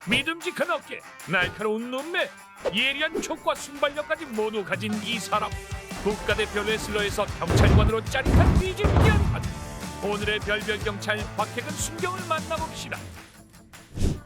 믿음직한 어깨, 날카로운 눈매, 예리한 촉과 순발력까지 모두 가진 이 사람. 국가대표 레슬러에서 경찰관으로 짜릿한 뒤집기한 오늘의 별별 경찰 박해근 순경을 만나봅시다.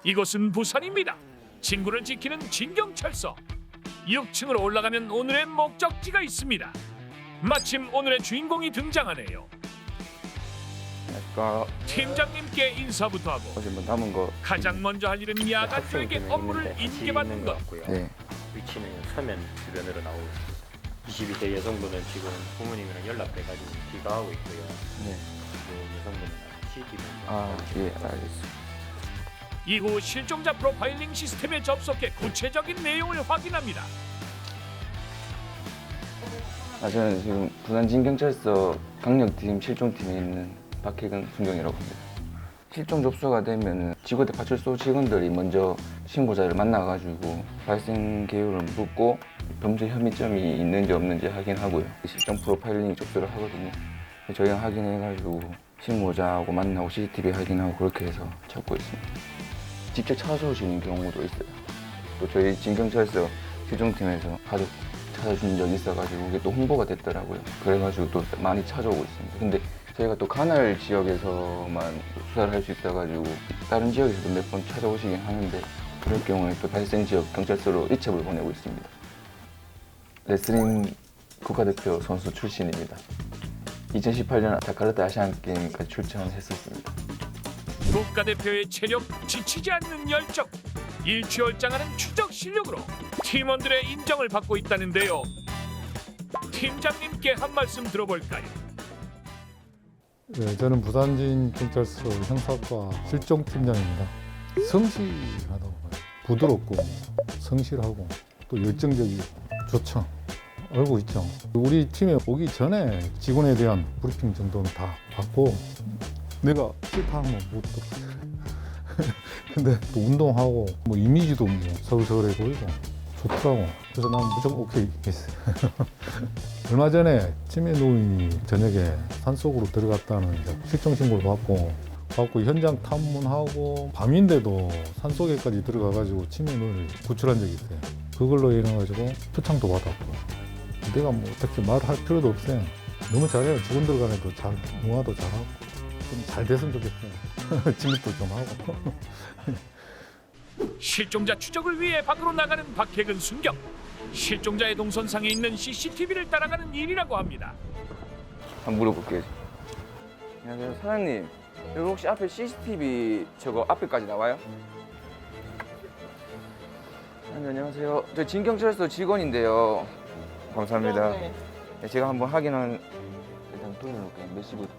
이곳은 부산입니다. 친구를 지키는 진경찰서. 6층으로 올라가면 오늘의 목적지가 있습니다. 마침 오늘의 주인공이 등장하네요. 팀장님께 인사부터 하고 뭐 담은 거. 가장 먼저 할 일은 야간들에게 업무를 인계받는 것. 네. 위치는 서면 주변으로 나오고 있습니다. 22세 여성분은 지금 부모님이랑 연락돼가지고 귀가하고 있고요. 네. 그 여성분은 CCTV. 예, 알겠습니다. 이후 실종자 프로파일링 시스템에 접속해 구체적인 내용을 확인합니다. 저는 지금 부산진경찰서 강력팀 실종팀에 있는 박혜근 순경이라고 합니다. 실종 접수가 되면 지구대 파출소 직원들이 먼저 신고자를 만나가지고 발생 개요를 묻고 범죄 혐의점이 있는지 없는지 확인하고요. 실종 프로파일링 접수를 하거든요. 저희가 확인해가지고 신고자하고 만나고 CCTV 확인하고 그렇게 해서 찾고 있습니다. 직접 찾아오시는 경우도 있어요. 또 저희 진경찰서 실종팀에서 가족 찾아준 적이 있어가지고 이게 또 홍보가 됐더라고요. 그래가지고 또 많이 찾아오고 있습니다. 근데 저희가 또 관할 지역에서만 수사를 할 수 있어가지고 다른 지역에서도 몇 번 찾아오시긴 하는데 그럴 경우에 또 발생 지역 경찰서로 이첩을 보내고 있습니다. 레슬링 국가대표 선수 출신입니다. 2018년 자카르타 아시안게임까지 출전했었습니다. 국가대표의 체력, 지치지 않는 열정, 일취월장하는 추적 실력으로 팀원들의 인정을 받고 있다는데요. 팀장님께 한 말씀 들어볼까요? 네, 저는 부산진경찰서 형사과 실종팀장입니다. 성실하다고 봐요. 부드럽고 성실하고 또 열정적이고 좋죠. 알고 있죠. 우리 팀에 오기 전에 직원에 대한 브리핑 정도는 다 받고 내가 싫다하면 못 들어. 근데 또 운동하고 뭐 이미지도 뭐 서울서울해 보이고 좋더라고. 그래서 난 무조건 오케이 했어요. 얼마 전에 치매 노인이 저녁에 산속으로 들어갔다는 이제 실종 신고를 받고 현장 탐문하고 밤인데도 산속에까지 들어가가지고 치매 노인을 구출한 적이 있어요. 그걸로 인해가지고 표창도 받았고 내가 뭐 어떻게 말할 필요도 없어요. 너무 잘해요. 직원들 간에도 잘 농화도 잘하고 좀 잘 됐으면 좋겠어요. 진입도 좀 하고. 실종자 추적을 위해 밖으로 나가는 박혜근 순경. 실종자의 동선상에 있는 CCTV를 따라가는 일이라고 합니다. 한번 물어볼게요. 안녕하세요, 사장님. 여기 혹시 앞에 CCTV 저거 앞에까지 나와요? 안녕하세요. 저 진경찰서 직원인데요. 감사합니다. 네, 제가 한번 확인한 일단 돌려놓을게요. 몇 시부터?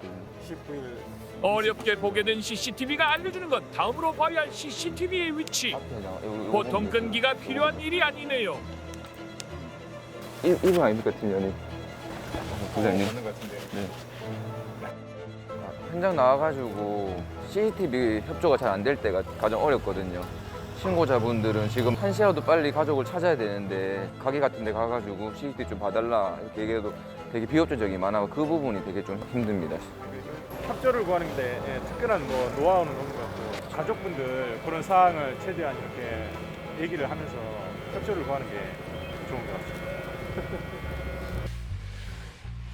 19일 어렵게 보게 된 CCTV가 알려주는 건 다음으로 봐야 할 CCTV의 위치. 앞에 나와. 보통 끈기가 필요한 일이 아니네요. 1분 아닙니까, 팀장님? 부장님. 맞는 것 같은데. 네. 현장 나와가지고 CCTV 협조가 잘 안 될 때가 가장 어렵거든요. 신고자분들은 지금 한시라도 빨리 가족을 찾아야 되는데 가게 같은 데 가가지고 CCTV 좀 봐달라 이렇게 얘기해도 되게 비협조적이 많아서 그 부분이 되게 좀 힘듭니다. 협조를 구하는데 특별한 뭐 노하우는 없는 것 같고 가족분들 그런 사항을 최대한 이렇게 얘기를 하면서 협조를 구하는 게 좋은 것 같습니다.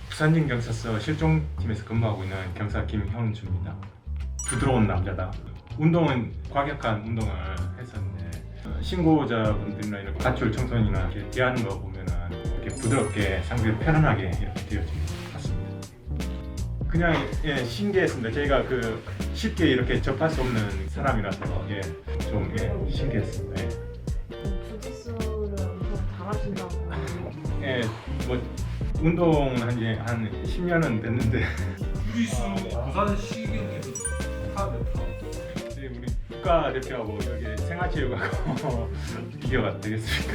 부산진경찰서 실종팀에서 근무하고 있는 경사 김형주입니다. 부드러운 남자다. 운동은 과격한 운동을 했었는데 신고자분들이나 이렇게 가출 청소년이나 이렇게 대하는 거 보면은 이렇게 부드럽게 상대를 편안하게 이렇게 되어진 것 같습니다. 그냥 신기했습니다. 저희가 그 쉽게 이렇게 접할 수 없는 사람이라서 좀 신기했습니다. 주짓수를 좀 잘하신다고. 뭐 운동은 한 10년은 됐는데 부산 시경에서 탑 우리 국가대표하고 여기 생활체육하고 비교가 되겠습니까?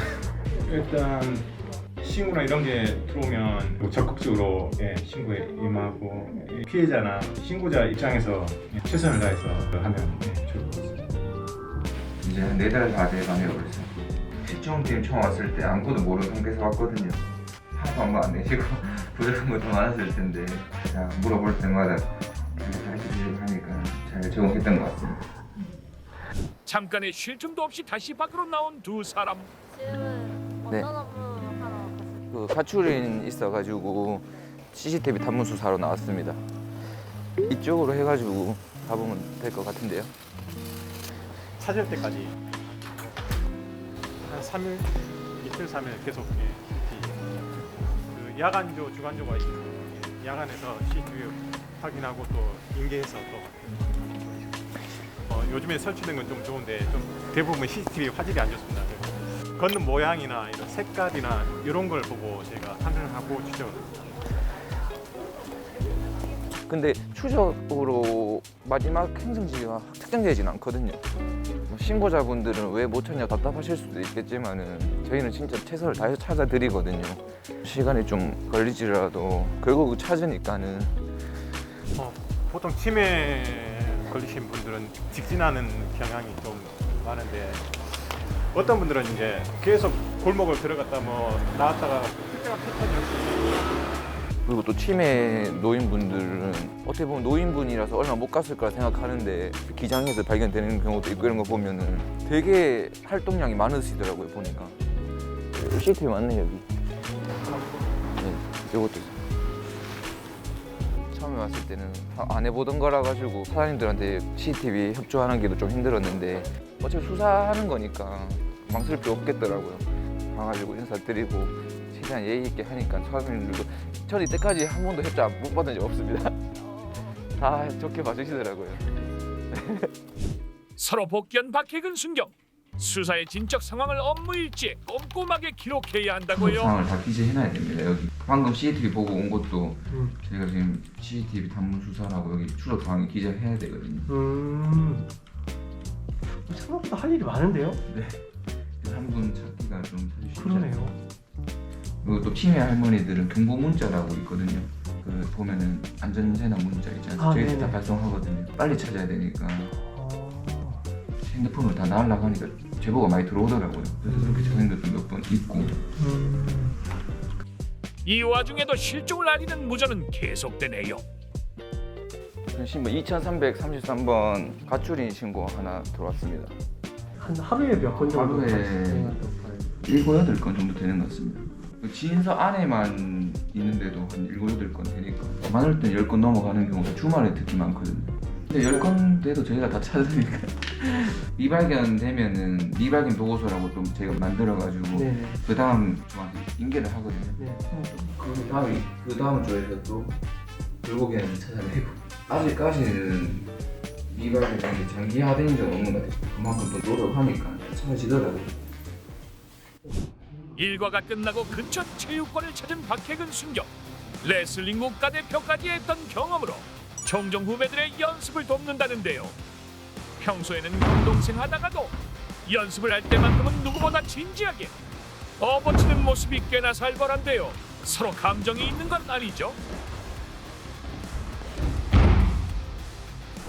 일단 신고나 이런 게 들어오면 적극적으로 신고에 임하고 피해자나 신고자 입장에서 최선을 다해서 하면 좋을 것 같습니다. 이제 한 4달 다 돼가네요. 그래서 실종팀 처음 왔을 때 아무것도 모르는 상태에서 왔거든요. 화도 한 번 안 내시고 부족한 것도 많았을 텐데 그냥 물어볼 때마다 가르쳐주시고 하니까 잘 적응했던 것 같습니다. 잠깐의 쉴 틈도 없이 다시 밖으로 나온 두 사람. 지금은 네. 어떤 업무 하러 갔어요? 그 가출인 있어가지고 CCTV 탐문 수사로 나왔습니다. 이쪽으로 해가지고 가보면 될 것 같은데요. 찾을 때까지 한 3일, 이틀 3일 계속 그 야간조, 주간조가 있어서 야간에서 CCTV 확인하고 또 인계해서 또 요즘에 설치된 건 좀 좋은데 좀 대부분 CCTV 화질이 안 좋습니다. 그래서 걷는 모양이나 이런 색깔이나 이런 걸 보고 저희가 판단을 하고 추적을 합니다. 근데 추적으로 마지막 행성지가 특정되진 않거든요. 뭐 신고자분들은 왜 못 찾냐 답답하실 수도 있겠지만은 저희는 진짜 최선을 다해서 찾아드리거든요. 시간이 좀 걸리지라도 결국 찾으니까는 보통 치매 걸리신 분들은 직진하는 경향이 좀 많은데 어떤 분들은 이제 계속 골목을 들어갔다 뭐 나왔다가 특별한 패턴이 없어요. 그리고 또 치매 노인분들은 어떻게 보면 노인분이라서 얼마 못 갔을 거라 생각하는데 기장에서 발견되는 경우도 있고 이런 거 보면은 되게 활동량이 많으시더라고요 보니까. CCTV 맞네 여기. 네, 이것도 있어요. 처음에 왔을 때는 안 해보던 거라 가지고 사장님들한테 CCTV 협조하는 게 좀 힘들었는데 어차피 수사하는 거니까 망설일 게 없겠더라고요. 가가지고 인사드리고 최대한 예의 있게 하니까 사장님들도 저는 이때까지 한 번도 협조 못 받은 적 없습니다. 다 좋게 봐주시더라고요. 서로 복귀한 박혜근 순경. 수사의 진척 상황을 업무 일지에 꼼꼼하게 기록해야 한다고요. 상황을 다 기재해놔야 됩니다. 여기 방금 CCTV 보고 온 것도 저희가 지금 CCTV 탐문 수사라고 여기 추적 상황 기재해야 되거든요. 생각보다 할 일이 많은데요? 네. 한 분 찾기가 좀 사실 쉽지 그러네요. 않아요. 그리고 또 치매 할머니들은 경보 문자라고 있거든요. 그 보면은 안전재난 문자 있잖아요. 저희 다 발송하거든요. 빨리 찾아야 되니까 핸드폰으로 다 날아가니까 제보가 많이 들어오더라고요. 그래서 그렇게 찾는 것도 몇 번 있고. 이 와중에도 실종을 알리는 무전은 계속되네요. 2333번 가출인 신고 하나 들어왔습니다. 한 하루에 몇 건 정도? 하루에 7, 8건 정도 되는 것 같습니다. 지인서 안에만 있는데도 한 7, 8건 되니까 많을 땐 10건 넘어가는 경우가 주말에 특히 많거든요. 근데 10건 돼도 저희가 다 찾으니까 미발견 되면은 미발견 보고서라고 좀 제가 만들어가지고 그 다음 저한테 인계를 하거든요. 그 다음 주에서 또 결국에는 찾아내고 아직까지는 미발견이 장기화된 적 없는 것 같아요. 그만큼 또 노력하니까 찾아지더라고요. 일과가 끝나고 근처 체육관을 찾은 박혜근 순경. 레슬링 국가대표까지 했던 경험으로 종종 후배들의 연습을 돕는다는데요. 평소에는 운동생 하다가도 연습을 할 때만큼은 누구보다 진지하게 업어치는 모습이 꽤나 살벌한데요. 서로 감정이 있는 건 아니죠?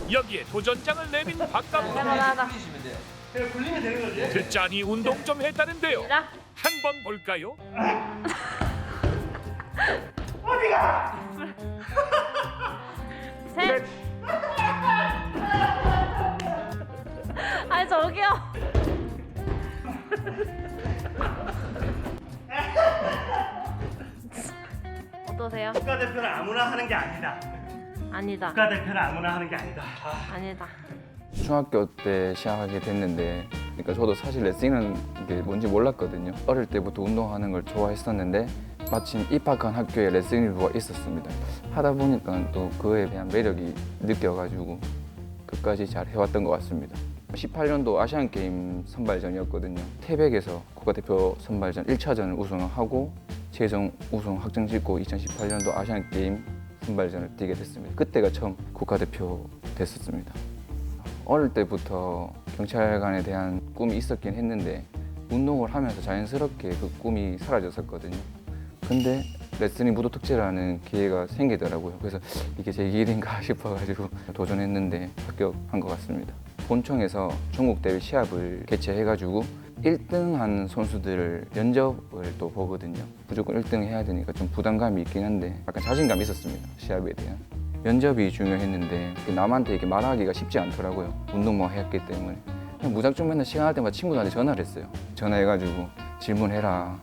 여기에 도전장을 내민 박감독. 굴리면 되는 거지. 듣자니 운동 좀 했다는데요. 시작. 한번 볼까요? 셋. 아니 저기요. 어떠세요? 국가대표는 아무나 하는 게 아니다. 아니다. 국가대표는 아무나 하는 게 아니다. 아니다. 중학교 때 시작하게 됐는데 그러니까 저도 사실 레슬링은 이게 뭔지 몰랐거든요. 어릴 때부터 운동하는 걸 좋아했었는데 마침 입학한 학교에 레슬링부가 있었습니다. 하다 보니까 또 그거에 대한 매력이 느껴가지고 끝까지 잘 해왔던 것 같습니다. 18년도 아시안게임 선발전이었거든요. 태백에서 국가대표 선발전 1차전을 우승하고 최종 우승 확정짓고 2018년도 아시안게임 선발전을 뛰게 됐습니다. 그때가 처음 국가대표 됐었습니다. 어릴 때부터 경찰관에 대한 꿈이 있었긴 했는데 운동을 하면서 자연스럽게 그 꿈이 사라졌었거든요. 근데 레슬링 무도 특채라는 기회가 생기더라고요. 그래서 이게 제 길인가 싶어가지고 도전했는데 합격한 것 같습니다. 본청에서 전국 대회 시합을 개최해가지고 1등한 선수들을 면접을 또 보거든요. 무조건 1등 해야 되니까 좀 부담감이 있긴 한데 약간 자신감이 있었습니다. 시합에 대한. 면접이 중요했는데 남한테 이렇게 말하기가 쉽지 않더라고요. 운동만 했기 때문에. 그냥 무작정 맨날 시간할 때마다 친구들한테 전화를 했어요. 전화해가지고 질문해라.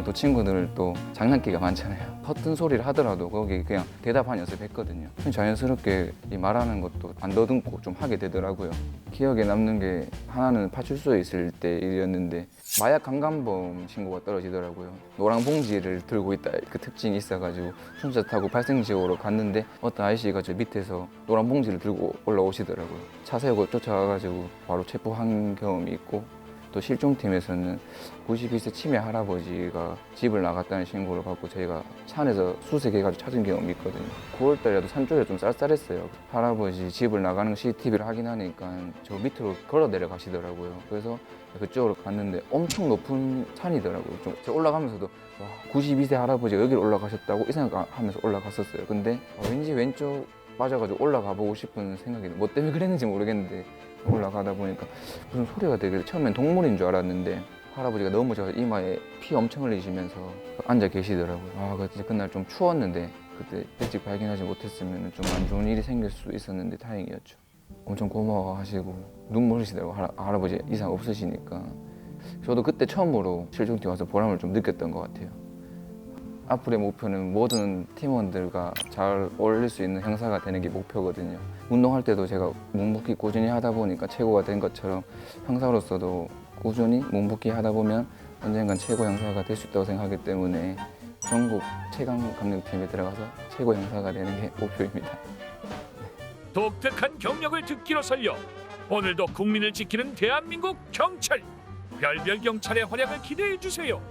또 친구들 또 장난기가 많잖아요. 허튼 소리를 하더라도 거기 그냥 대답하는 연습했거든요. 자연스럽게 이 말하는 것도 안 더듬고 좀 하게 되더라고요. 기억에 남는 게 하나는 파출소에 있을 때 일이었는데 마약 강간범 신고가 떨어지더라고요. 노랑 봉지를 들고 있다 그 특징이 있어가지고 순차 타고 발생 지역으로 갔는데 어떤 아저씨가 저 밑에서 노란 봉지를 들고 올라오시더라고요. 차 세우고 쫓아가가지고 바로 체포한 경험이 있고 또 실종팀에서는 92세 치매 할아버지가 집을 나갔다는 신고를 받고 저희가 차 안에서 수색해가지고 찾은 경험이 있거든요. 9월달에도 산 쪽에 좀 쌀쌀했어요. 할아버지 집을 나가는 CCTV를 확인하니까 저 밑으로 걸어 내려가시더라고요. 그래서 그쪽으로 갔는데 엄청 높은 산이더라고요. 좀 제가 올라가면서도 와, 92세 할아버지가 여기로 올라가셨다고 이 생각하면서 올라갔었어요. 근데 왠지 왼쪽 빠져가지고 올라가 보고 싶은 생각이 뭐 때문에 그랬는지 모르겠는데 올라가다 보니까 무슨 소리가 되길래 처음엔 동물인 줄 알았는데 할아버지가 넘어져서 이마에 피 엄청 흘리시면서 앉아 계시더라고요. 아, 그때 그날 좀 추웠는데 그때 일찍 발견하지 못했으면 좀 안 좋은 일이 생길 수 있었는데 다행이었죠. 엄청 고마워하시고 눈물 흘리시더라고요. 할아버지 이상 없으시니까. 저도 그때 처음으로 실종팀 와서 보람을 좀 느꼈던 것 같아요. 앞으로의 목표는 모든 팀원들과 잘 어울릴 수 있는 형사가 되는 게 목표거든요. 운동할 때도 제가 묵묵히 꾸준히 하다 보니까 최고가 된 것처럼 형사로서도 꾸준히 묵묵히 하다 보면 언젠간 최고 형사가 될 수 있다고 생각하기 때문에 전국 최강 강력팀에 들어가서 최고 형사가 되는 게 목표입니다. 독특한 경력을 듣기로 설려 오늘도 국민을 지키는 대한민국 경찰 별별 경찰의 활약을 기대해 주세요.